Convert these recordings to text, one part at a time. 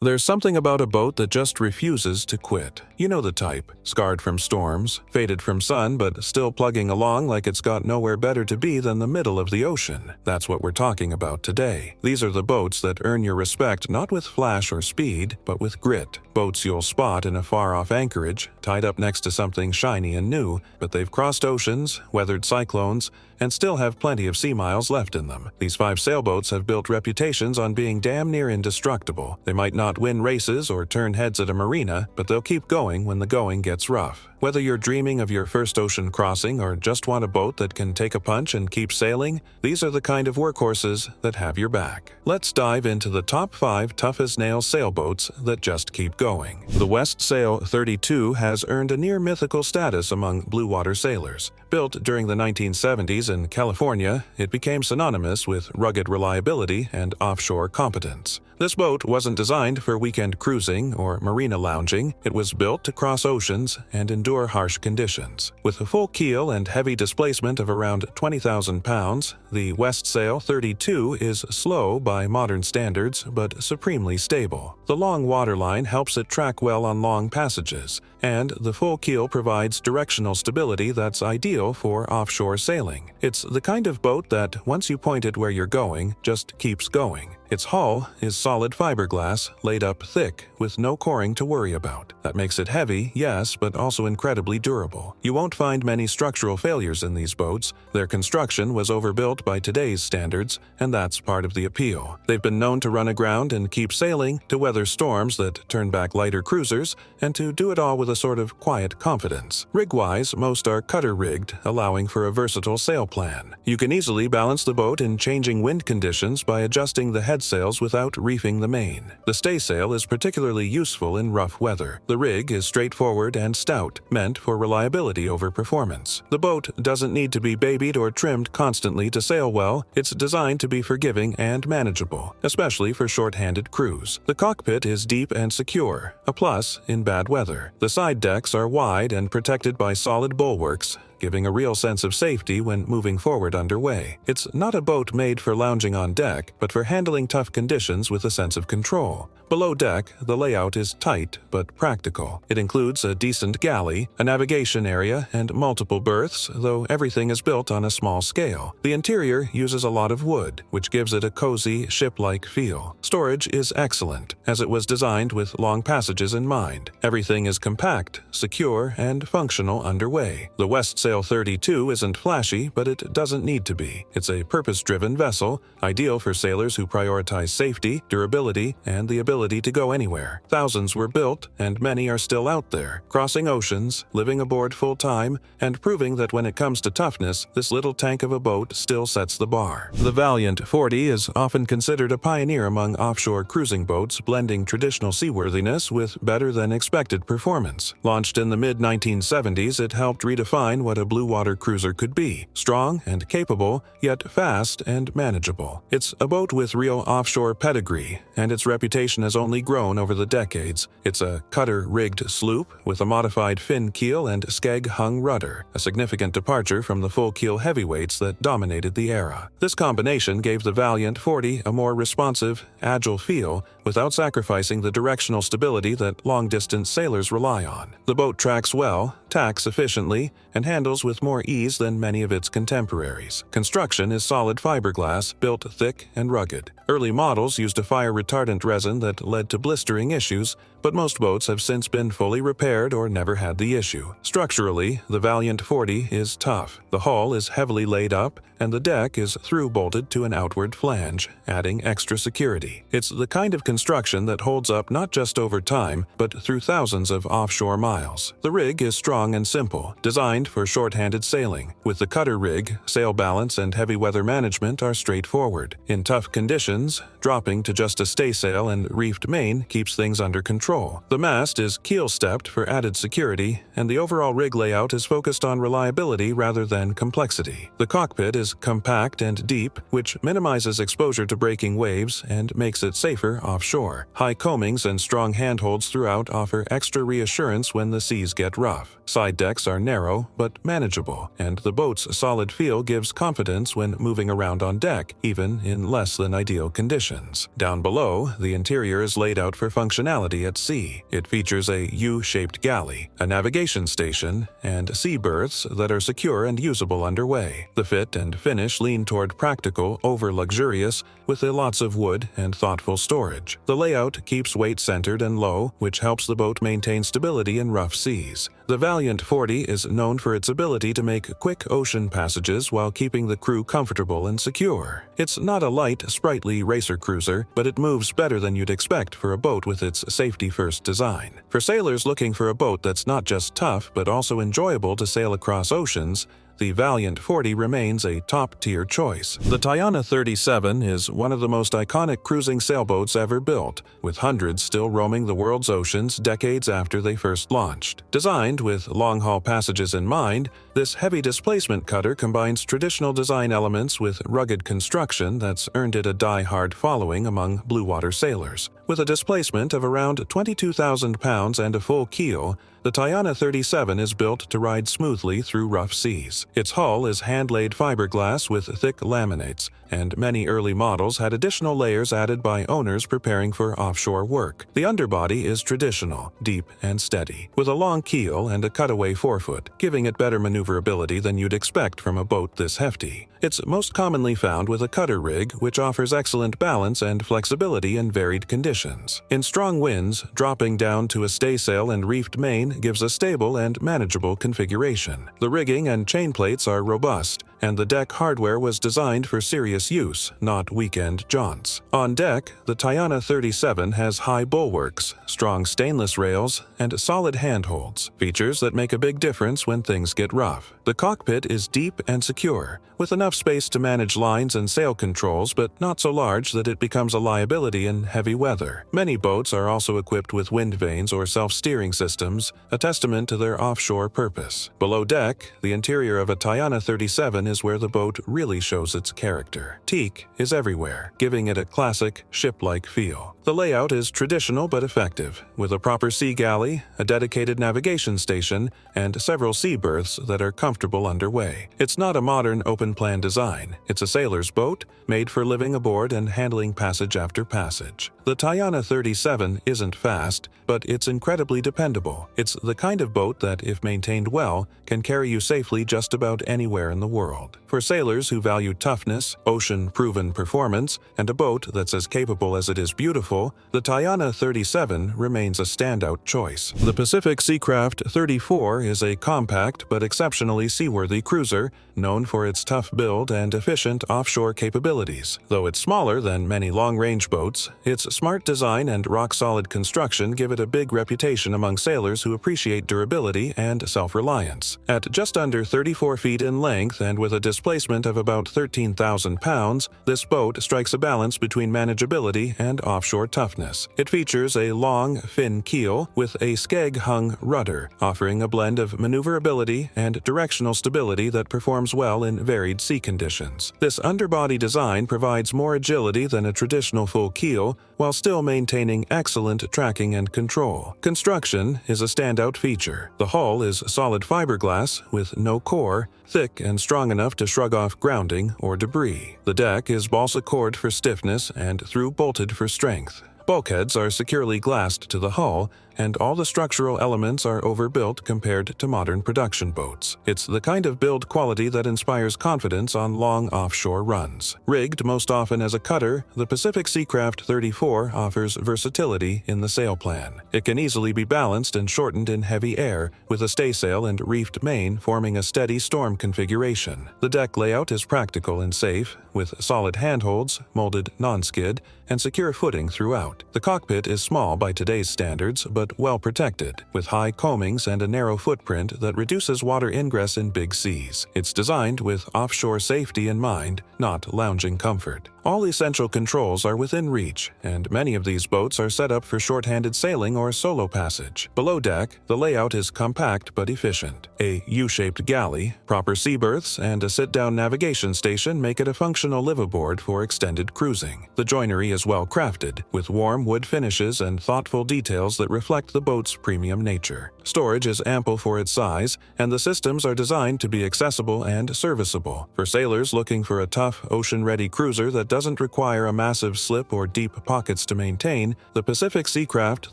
There's something about a boat that just refuses to quit. You know the type. Scarred from storms, faded from sun, but still plugging along like it's got nowhere better to be than the middle of the ocean. That's what we're talking about today. These are the boats that earn your respect not with flash or speed, but with grit. Boats you'll spot in a far-off anchorage, tied up next to something shiny and new, but they've crossed oceans, weathered cyclones, and still have plenty of sea miles left in them. These 5 sailboats have built reputations on being damn near indestructible. They might not win races or turn heads at a marina, but they'll keep going when the going gets rough. Whether you're dreaming of your first ocean crossing or just want a boat that can take a punch and keep sailing, these are the kind of workhorses that have your back. Let's dive into the top 5 tough-as-nails sailboats that just keep going. The Westsail 32 has earned a near-mythical status among Bluewater sailors. Built during the 1970s in California, it became synonymous with rugged reliability and offshore competence. This boat wasn't designed for weekend cruising or marina lounging. It was built to cross oceans and endure harsh conditions. With a full keel and heavy displacement of around 20,000 pounds, the Westsail 32 is slow by modern standards but supremely stable. The long waterline helps it track well on long passages, and the full keel provides directional stability that's ideal for offshore sailing. It's the kind of boat that, once you point it where you're going, just keeps going. Its hull is solid fiberglass, laid up thick, with no coring to worry about. That makes it heavy, yes, but also incredibly durable. You won't find many structural failures in these boats. Their construction was overbuilt by today's standards, and that's part of the appeal. They've been known to run aground and keep sailing, to weather storms that turn back lighter cruisers, and to do it all with a sort of quiet confidence. Rig-wise, most are cutter-rigged, allowing for a versatile sail plan. You can easily balance the boat in changing wind conditions by adjusting the head sails without reefing the main. The staysail is particularly useful in rough weather. The rig is straightforward and stout, meant for reliability over performance. The boat doesn't need to be babied or trimmed constantly to sail well. It's designed to be forgiving and manageable, especially for short-handed crews. The cockpit is deep and secure, a plus in bad weather. The side decks are wide and protected by solid bulwarks, giving a real sense of safety when moving forward underway. It's not a boat made for lounging on deck, but for handling tough conditions with a sense of control. Below deck, the layout is tight but practical. It includes a decent galley, a navigation area, and multiple berths, though everything is built on a small scale. The interior uses a lot of wood, which gives it a cozy, ship-like feel. Storage is excellent, as it was designed with long passages in mind. Everything is compact, secure, and functional underway. The Westsail 32 isn't flashy, but it doesn't need to be. It's a purpose-driven vessel, ideal for sailors who prioritize safety, durability, and the ability to go anywhere. Thousands were built, and many are still out there, crossing oceans, living aboard full-time, and proving that when it comes to toughness, this little tank of a boat still sets the bar. The Valiant 40 is often considered a pioneer among offshore cruising boats, blending traditional seaworthiness with better-than-expected performance. Launched in the mid-1970s, it helped redefine what a blue water cruiser could be: strong and capable, yet fast and manageable. It's a boat with real offshore pedigree, and its reputation has only grown over the decades. It's a cutter-rigged sloop with a modified fin keel and skeg-hung rudder, a significant departure from the full-keel heavyweights that dominated the era. This combination gave the Valiant 40 a more responsive, agile feel without sacrificing the directional stability that long-distance sailors rely on. The boat tracks well, tacks efficiently, and handles with more ease than many of its contemporaries. Construction is solid fiberglass, built thick and rugged. Early models used a fire-retardant resin that led to blistering issues, but most boats have since been fully repaired or never had the issue. Structurally, the Valiant 40 is tough. The hull is heavily laid up, and the deck is through-bolted to an outward flange, adding extra security. It's the kind of construction that holds up not just over time, but through thousands of offshore miles. The rig is strong and simple, designed for short-handed sailing. With the cutter rig, sail balance and heavy weather management are straightforward. In tough conditions, dropping to just a staysail and reefed main keeps things under control. The mast is keel-stepped for added security, and the overall rig layout is focused on reliability rather than complexity. The cockpit is compact and deep, which minimizes exposure to breaking waves and makes it safer offshore. offshore. High coamings and strong handholds throughout offer extra reassurance when the seas get rough. Side decks are narrow but manageable, and the boat's solid feel gives confidence when moving around on deck, even in less than ideal conditions. Down below, the interior is laid out for functionality at sea. It features a U-shaped galley, a navigation station, and sea berths that are secure and usable underway. The fit and finish lean toward practical over luxurious, with lots of wood and thoughtful storage. The layout keeps weight centered and low, which helps the boat maintain stability in rough seas. The Valiant 40 is known for its ability to make quick ocean passages while keeping the crew comfortable and secure. It's not a light, sprightly racer cruiser, but it moves better than you'd expect for a boat with its safety-first design. For sailors looking for a boat that's not just tough but also enjoyable to sail across oceans, the Valiant 40 remains a top-tier choice. The Tayana 37 is one of the most iconic cruising sailboats ever built, with hundreds still roaming the world's oceans decades after they first launched. Designed with long-haul passages in mind, this heavy displacement cutter combines traditional design elements with rugged construction that's earned it a die-hard following among Bluewater sailors. With a displacement of around 22,000 pounds and a full keel, the Tayana 37 is built to ride smoothly through rough seas. Its hull is hand-laid fiberglass with thick laminates, and many early models had additional layers added by owners preparing for offshore work. The underbody is traditional, deep and steady, with a long keel and a cutaway forefoot, giving it better maneuverability than you'd expect from a boat this hefty. It's most commonly found with a cutter rig, which offers excellent balance and flexibility in varied conditions. In strong winds, dropping down to a staysail and reefed main gives a stable and manageable configuration. The rigging and chain plates are robust, and the deck hardware was designed for serious use, not weekend jaunts. On deck, the Tayana 37 has high bulwarks, strong stainless rails, and solid handholds, features that make a big difference when things get rough. The cockpit is deep and secure, with enough space to manage lines and sail controls, but not so large that it becomes a liability in heavy weather. Many boats are also equipped with wind vanes or self-steering systems, a testament to their offshore purpose. Below deck, the interior of a Tayana 37 is where the boat really shows its character. Teak is everywhere, giving it a classic, ship-like feel. The layout is traditional but effective, with a proper sea galley, a dedicated navigation station, and several sea berths that are comfortable underway. It's not a modern open-plan design. It's a sailor's boat, made for living aboard and handling passage after passage. The Tayana 37 isn't fast, but it's incredibly dependable. It's the kind of boat that, if maintained well, can carry you safely just about anywhere in the world. For sailors who value toughness, ocean-proven performance, and a boat that's as capable as it is beautiful, the Tayana 37 remains a standout choice. The Pacific Seacraft 34 is a compact but exceptionally seaworthy cruiser, known for its tough build and efficient offshore capabilities. Though it's smaller than many long-range boats, its smart design and rock-solid construction give it a big reputation among sailors who appreciate durability and self-reliance. At just under 34 feet in length and with a displacement of about 13,000 pounds, this boat strikes a balance between manageability and offshore toughness. It features a long, fin keel with a skeg-hung rudder, offering a blend of maneuverability and directional stability that performs well in varied sea conditions. This underbody design provides more agility than a traditional full keel, while still maintaining excellent tracking and control. Construction is a standout feature. The hull is solid fiberglass with no core, thick and strong enough to shrug off grounding or debris. The deck is balsa cord for stiffness and through-bolted for strength. Bulkheads are securely glassed to the hull, and all the structural elements are overbuilt compared to modern production boats. It's the kind of build quality that inspires confidence on long offshore runs. Rigged most often as a cutter, the Pacific Seacraft 34 offers versatility in the sail plan. It can easily be balanced and shortened in heavy air, with a staysail and reefed main forming a steady storm configuration. The deck layout is practical and safe, with solid handholds, molded non-skid, and secure footing throughout. The cockpit is small by today's standards, but well protected, with high coamings and a narrow footprint that reduces water ingress in big seas. It's designed with offshore safety in mind, not lounging comfort. All essential controls are within reach, and many of these boats are set up for short-handed sailing or solo passage. Below deck, the layout is compact but efficient. A U-shaped galley, proper sea berths, and a sit-down navigation station make it a functional liveaboard for extended cruising. The joinery is well crafted, with warm wood finishes and thoughtful details that reflect the boat's premium nature. Storage is ample for its size, and the systems are designed to be accessible and serviceable. For sailors looking for a tough, ocean-ready cruiser that doesn't require a massive slip or deep pockets to maintain, the Pacific Seacraft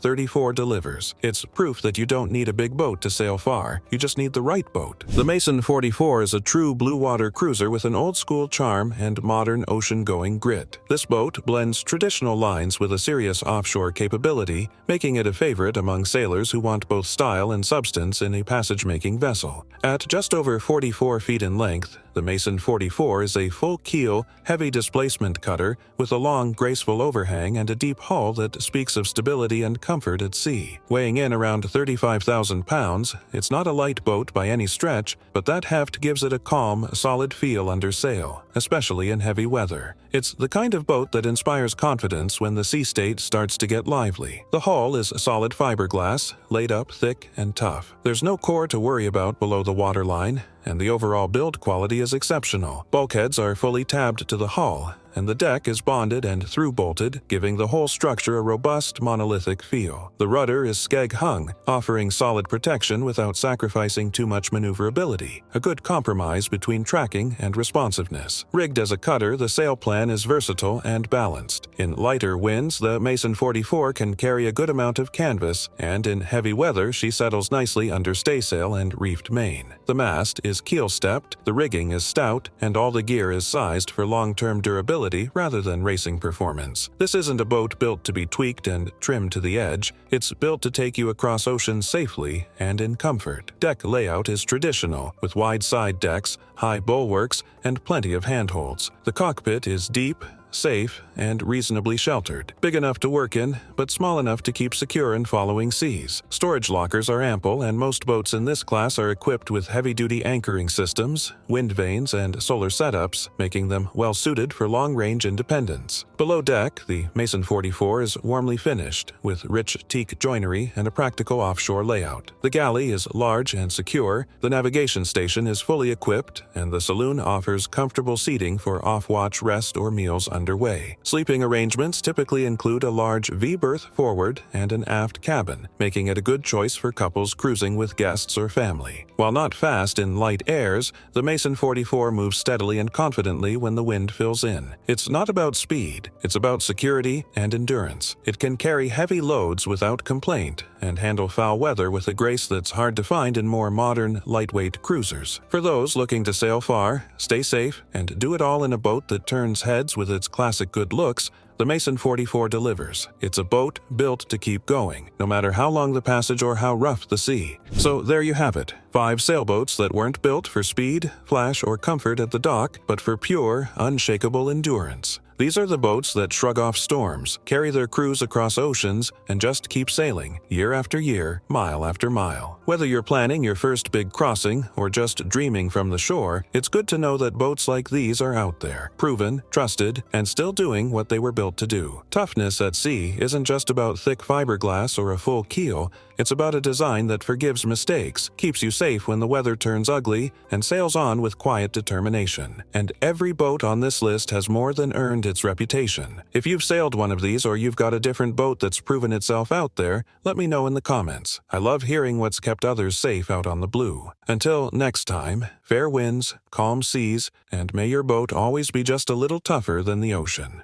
34 delivers. It's proof that you don't need a big boat to sail far, you just need the right boat. The Mason 44 is a true blue water cruiser with an old-school charm and modern ocean-going grit. This boat blends traditional lines with a serious offshore capability, making it a favorite among sailors who want both style and substance in a passage-making vessel. At just over 44 feet in length, the Mason 44 is a full-keel, heavy-displacement cutter with a long, graceful overhang and a deep hull that speaks of stability and comfort at sea. Weighing in around 35,000 pounds, it's not a light boat by any stretch, but that heft gives it a calm, solid feel under sail, especially in heavy weather. It's the kind of boat that inspires confidence when the sea state starts to get lively. The hull is solid fiberglass, laid up thick and tough. There's no core to worry about below the waterline, and the overall build quality is exceptional. Bulkheads are fully tabbed to the hull, and the deck is bonded and through-bolted, giving the whole structure a robust, monolithic feel. The rudder is skeg-hung, offering solid protection without sacrificing too much maneuverability, a good compromise between tracking and responsiveness. Rigged as a cutter, the sail plan is versatile and balanced. In lighter winds, the Mason 44 can carry a good amount of canvas, and in heavy weather, she settles nicely under staysail and reefed main. The mast is keel-stepped, the rigging is stout, and all the gear is sized for long-term durability rather than racing performance. This isn't a boat built to be tweaked and trimmed to the edge. It's built to take you across oceans safely and in comfort. Deck layout is traditional, with wide side decks, high bulwarks, and plenty of handholds. The cockpit is deep, safe, and reasonably sheltered. Big enough to work in, but small enough to keep secure in following seas. Storage lockers are ample, and most boats in this class are equipped with heavy-duty anchoring systems, wind vanes, and solar setups, making them well-suited for long-range independence. Below deck, the Mason 44 is warmly finished, with rich teak joinery and a practical offshore layout. The galley is large and secure, the navigation station is fully equipped, and the saloon offers comfortable seating for off-watch rest or meals underway. Sleeping arrangements typically include a large V-berth forward and an aft cabin, making it a good choice for couples cruising with guests or family. While not fast in light airs, the Mason 44 moves steadily and confidently when the wind fills in. It's not about speed, it's about security and endurance. It can carry heavy loads without complaint and handle foul weather with a grace that's hard to find in more modern, lightweight cruisers. For those looking to sail far, stay safe, and do it all in a boat that turns heads with its classic good looks, the Mason 44 delivers. It's a boat built to keep going, no matter how long the passage or how rough the sea. So there you have it. 5 sailboats that weren't built for speed, flash, or comfort at the dock, but for pure, unshakable endurance. These are the boats that shrug off storms, carry their crews across oceans, and just keep sailing, year after year, mile after mile. Whether you're planning your first big crossing or just dreaming from the shore, it's good to know that boats like these are out there, proven, trusted, and still doing what they were built to do. Toughness at sea isn't just about thick fiberglass or a full keel, it's about a design that forgives mistakes, keeps you safe when the weather turns ugly, and sails on with quiet determination. And every boat on this list has more than earned its reputation. If you've sailed one of these or you've got a different boat that's proven itself out there, let me know in the comments. I love hearing what's kept others safe out on the blue. Until next time, fair winds, calm seas, and may your boat always be just a little tougher than the ocean.